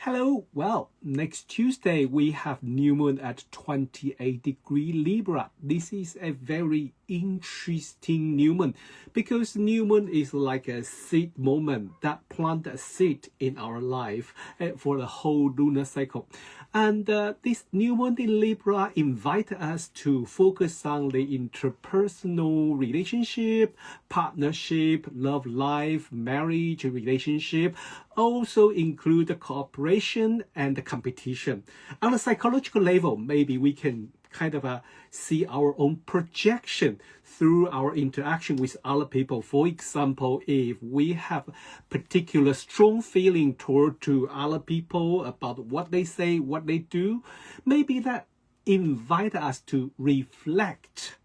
Hello. Well, next Tuesday we have new moon at 28° Libra. This is a very interesting new moon because new moon is like a seed moment that plant a seed in our life for the whole lunar cycle. And this new moon in Libra invite us to focus on the interpersonal relationship, partnership, love life, marriage relationship, also include the cooperation and the competition. On a psychological level, maybe we can kind of see our own projection through our interaction with other people. For example, if we have particular strong feeling toward to other people about what they say, what they do, maybe that invite us to reflect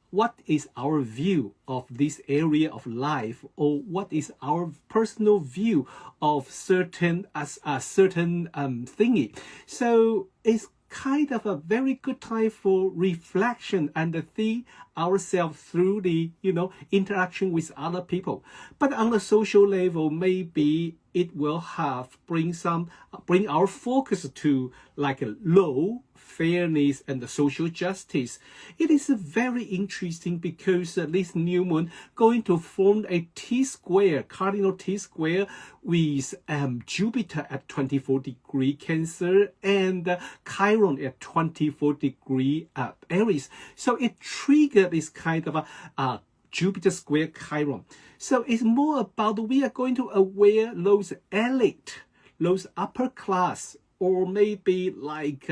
what is our view of this area of life, or what is our personal view of certain thingy. So it's kind of a very good time for reflection and see ourselves through the interaction with other people. But on the social level, maybe it will bring our focus to like a law, fairness, and the social justice. It is very interesting because this new moon going to form a T-square, cardinal T-square with Jupiter at 24° Cancer and Chiron at 24° Aries. So it triggered this kind of a Jupiter square Chiron. So it's more about we are going to aware those elite, those upper class, or maybe like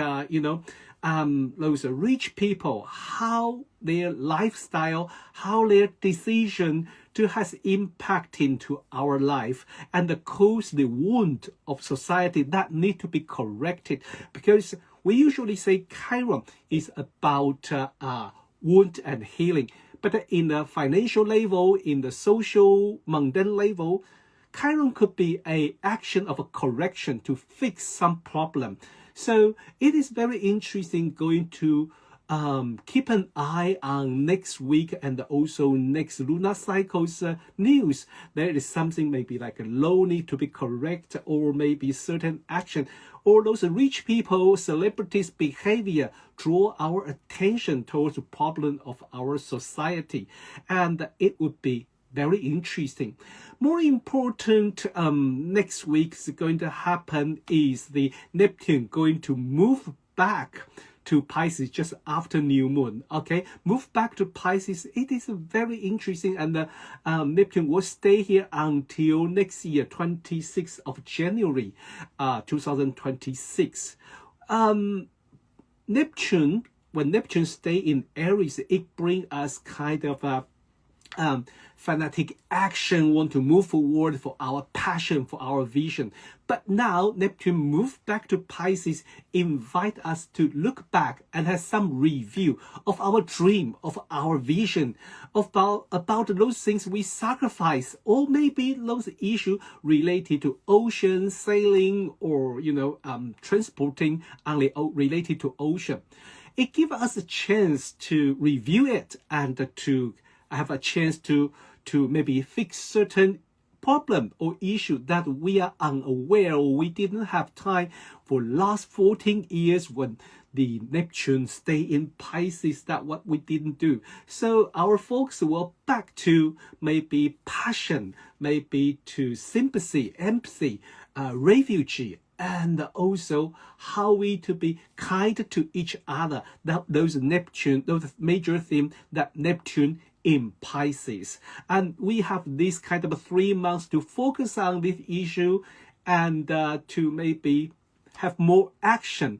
those rich people, how their lifestyle, how their decision to has impact into our life and cause the wound of society that need to be corrected. Because we usually say Chiron is about wound and healing. But in the financial level, in the social mundane level, Chiron could be an action of a correction to fix some problem. So it is very interesting going to keep an eye on next week and also next lunar cycle's news. There is something maybe like a law need to be correct, or maybe certain action, or those rich people, celebrities' behavior draw our attention towards the problem of our society. And it would be very interesting. More important, next week is going to happen is the Neptune going to move back to Pisces just after new moon. Okay, move back to Pisces. It is very interesting, and Neptune will stay here until next year, 26th of January, 2026. Neptune, when Neptune stay in Aries, it brings us kind of a fanatic action, want to move forward for our passion, for our vision. But now Neptune moved back to Pisces, invite us to look back and have some review of our dream, of our vision, about those things we sacrifice, or maybe those issues related to ocean, sailing, or transporting only related to ocean. It gives us a chance to review it and to have a chance to maybe fix certain problem or issue that we are unaware, or we didn't have time for last 14 years when the Neptune stay in Pisces, that what we didn't do. So our focus will back to maybe passion, maybe to sympathy, empathy, refugee, and also how we to be kind to each other. Those major themes that Neptune in Pisces. And we have this kind of 3 months to focus on this issue and to maybe have more action.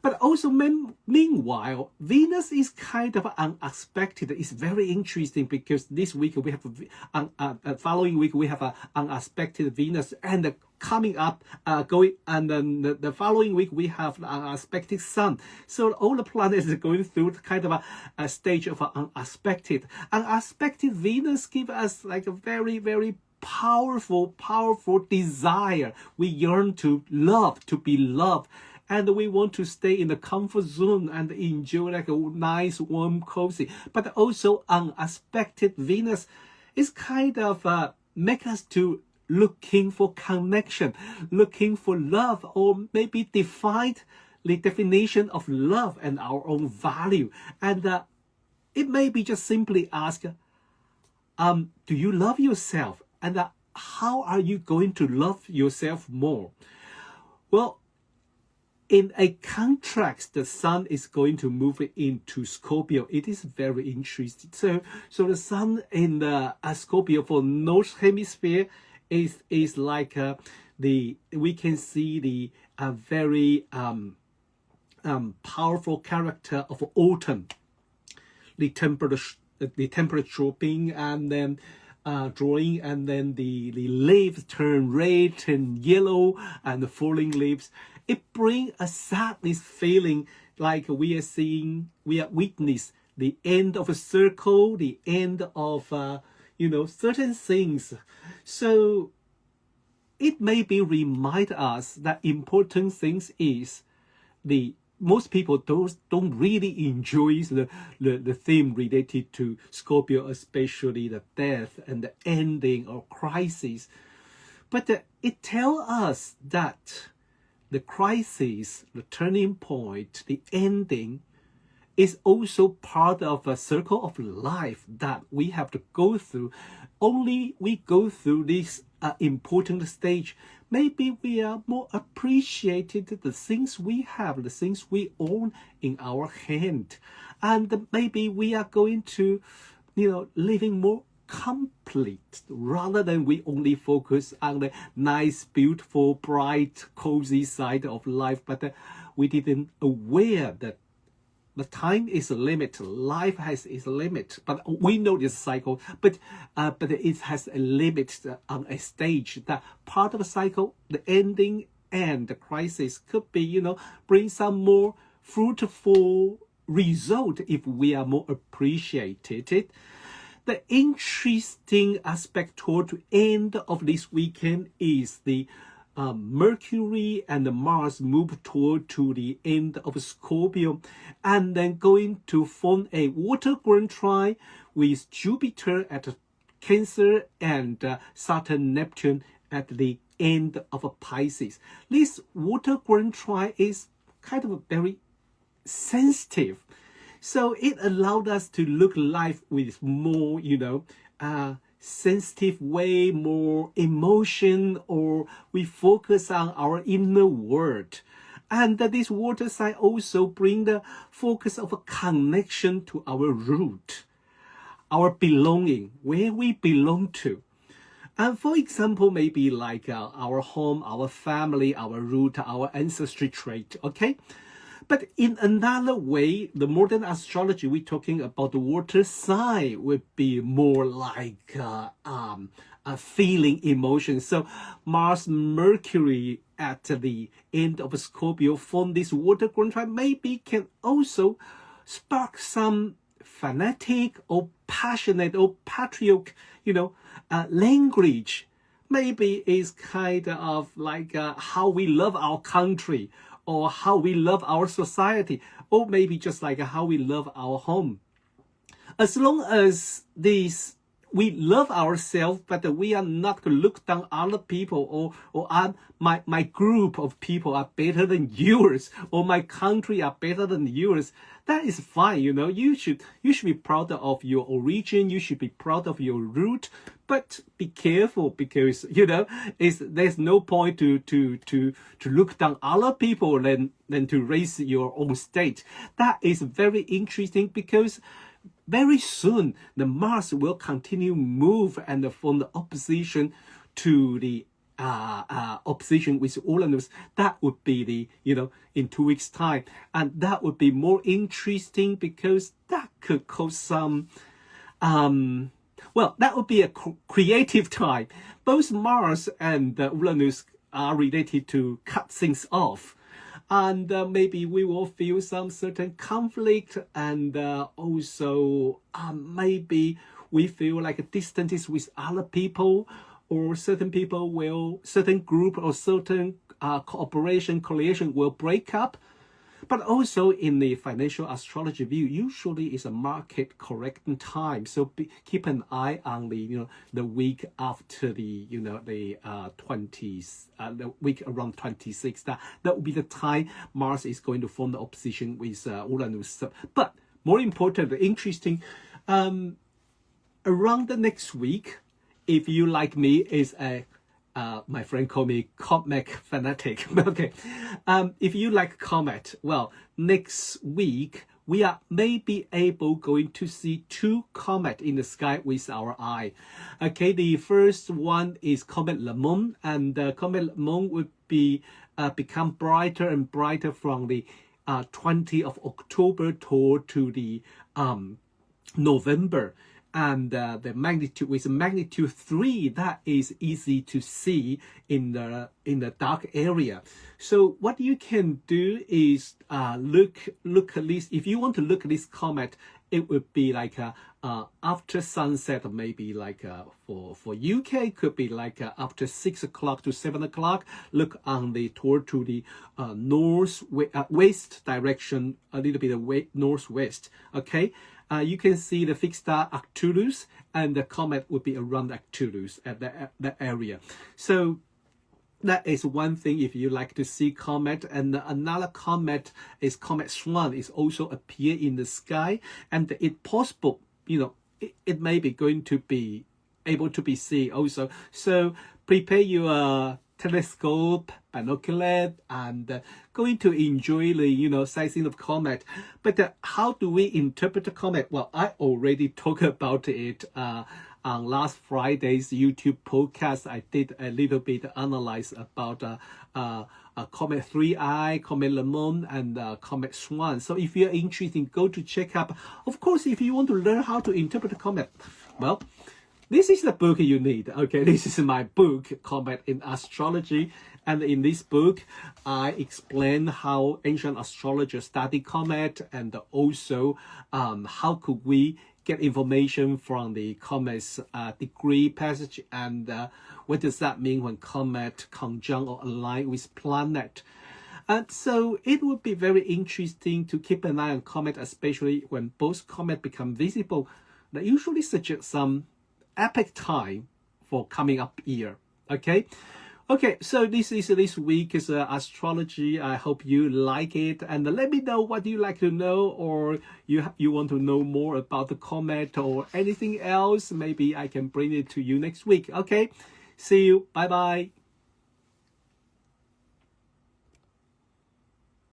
But also, meanwhile, Venus is kind of unexpected. It's very interesting because this week we have following week we have an unexpected Venus, and coming up, and then the following week we have an unexpected Sun. So all the planets are going through kind of a stage of unexpected. Unexpected Venus gives us like a very, very powerful desire. We yearn to love, to be loved. And we want to stay in the comfort zone and enjoy like a nice, warm, cozy. But also unexpected Venus is kind of make us to looking for connection, looking for love, or maybe define the definition of love and our own value. And it may be just simply ask, do you love yourself? And how are you going to love yourself more? Well, in a contract, the sun is going to move into Scorpio. It is very interesting. So the sun in the Scorpio for North Hemisphere is like we can see the very powerful character of autumn. The temperature dropping, and then drawing, and then the leaves turn red and yellow, and the falling leaves. It brings a sadness feeling, like we are witness the end of a circle, the end of certain things. So it maybe remind us that important things is most people don't really enjoy the theme related to Scorpio, especially the death and the ending or crisis. But it tells us that the crisis, the turning point, the ending is also part of a circle of life that we have to go through. Only we go through this important stage, maybe we are more appreciated the things we have, the things we own in our hand. And maybe we are going to, living more complete, rather than we only focus on the nice, beautiful, bright, cozy side of life. But we didn't aware that the time is a limit, life has its limit, but we know this cycle, but it has a limit on a stage. That part of the cycle, the ending and the crisis could be, bring some more fruitful result if we are more appreciated. The interesting aspect toward the end of this weekend is the Mercury and Mars move toward to the end of Scorpio, and then going to form a water grand trine with Jupiter at Cancer and Saturn, Neptune at the end of Pisces. This water grand trine is kind of very sensitive, so it allowed us to look life with more, sensitive way, more emotion, or we focus on our inner world. And this water sign also bring the focus of a connection to our root, our belonging, where we belong to. And for example, maybe like our home, our family, our root, our ancestry trait, okay? But in another way, the modern astrology, we're talking about the water sign would be more like a feeling, emotion. So Mars, Mercury at the end of Scorpio form this water grand trine, maybe can also spark some fanatic or passionate or patriotic, language. Maybe it's kind of like how we love our country, or how we love our society, or maybe just like how we love our home. As long as we love ourselves, but we are not to look down other people, or my group of people are better than yours, or my country are better than yours. That is fine, you should be proud of your origin, you should be proud of your root, but be careful, because there's no point to look down other people than to raise your own state. That is very interesting, because very soon the Mars will continue move and form the opposition to the opposition with Uranus. That would be the in 2 weeks time, and that would be more interesting, because that could cause some that would be a creative time. Both Mars and Uranus are related to cut things off, and maybe we will feel some certain conflict, and also maybe we feel like a distance with other people, or certain group or certain cooperation, coalition will break up. But also in the financial astrology view, usually it's a market correcting time. So keep an eye on the the week after the the 20s, the week around 26. That will be the time Mars is going to form the opposition with Uranus. But more important, interesting, around the next week, if you like me, is a my friend called me comet fanatic. Okay, if you like comet, well, next week we are maybe going to see 2 comets in the sky with our eye. Okay, the first one is Comet Lemon, and Comet Lemon would be become brighter and brighter from the 20th of October to the November. And the magnitude with magnitude 3, that is easy to see in the dark area. So what you can do is look at this. If you want to look at this comet, it would be like after sunset, maybe like for UK could be like after 6 o'clock to 7 o'clock. Look on the toward to the west direction, a little bit of northwest. Okay. You can see the fixed star Arcturus, and the comet would be around Arcturus at that area. So that is one thing if you like to see comet. And another comet is Comet Swan. Is also appear in the sky, and it's possible, it may be going to be able to be seen also. So prepare your telescope, binocular, and going to enjoy the sizing of comet. But how do we interpret the comet? Well, I already talked about it on last Friday's YouTube podcast. I did a little bit analyze about Comet 3i, Comet Lemon, and Comet Swan. So if you're interested, go to check out. Of course, if you want to learn how to interpret the comet, well, this is the book you need. Okay, this is my book, Comet in Astrology. And in this book, I explain how ancient astrologers study comet, and also how could we get information from the comet's degree passage, and what does that mean when comet conjunct or align with planet. And so it would be very interesting to keep an eye on comet, especially when both comets become visible. That usually suggests some epic time for coming up year. Okay, so this is this week's astrology. I hope you like it, and let me know what you like to know, or you want to know more about the comet or anything else. Maybe I can bring it to you next week. Okay, see you. Bye bye.